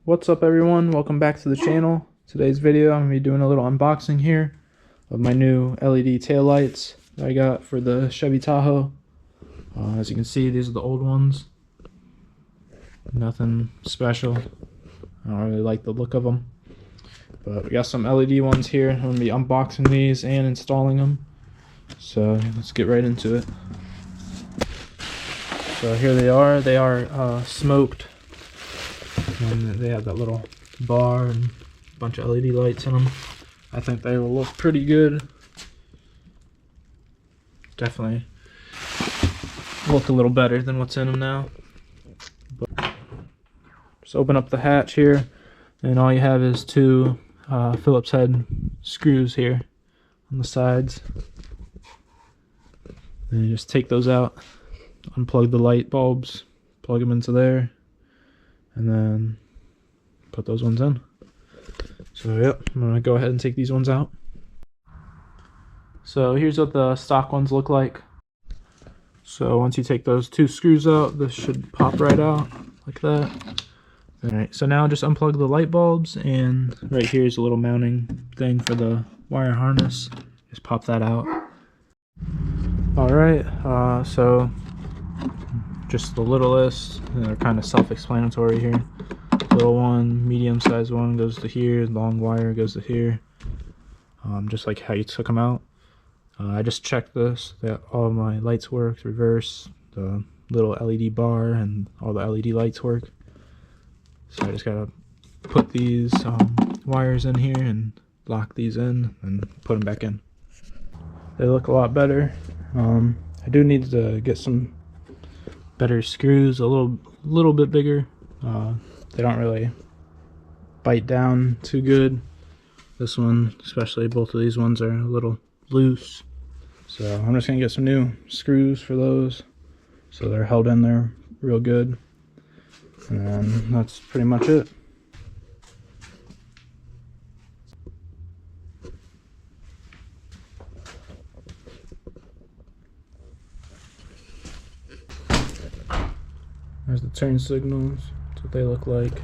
What's up everyone, welcome back to the channel. Today's video I'm going to be doing a little unboxing here of my new LED taillights that I got for the Chevy Tahoe. As you can see, these are the old ones. Nothing special. I don't really like the look of them. But we got some LED ones here. I'm going to be unboxing these and installing them. So let's get right into it. So here they are. They are smoked. And they have that little bar and a bunch of LED lights in them. I think they will look pretty good. Definitely look a little better than what's in them now. But just open up the hatch here, and all you have is two Phillips head screws here on the sides. Then you just take those out, unplug the light bulbs, plug them into there, and then put those ones in. So yep, I'm gonna go ahead and take these ones out. So here's what the stock ones look like. So once you take those two screws out, this should pop right out like that. Alright, so now just unplug the light bulbs, and right here is a little mounting thing for the wire harness. Just pop that out. Alright, so just the littlest, they're kind of self-explanatory here. Little one, medium sized one goes to here, long wire goes to here, just like how you took them out. I just checked this, that all my lights worked, reverse, the little LED bar, and all the LED lights work. So I just gotta put these wires in here and lock these in and put them back in. They look a lot better. I do need to get some better screws, a little bit bigger. They don't really bite down too good. This one, especially, both of these ones are a little loose. So I'm just gonna get some new screws for those, so they're held in there real good. And that's pretty much it. There's the turn signals. That's what they look like.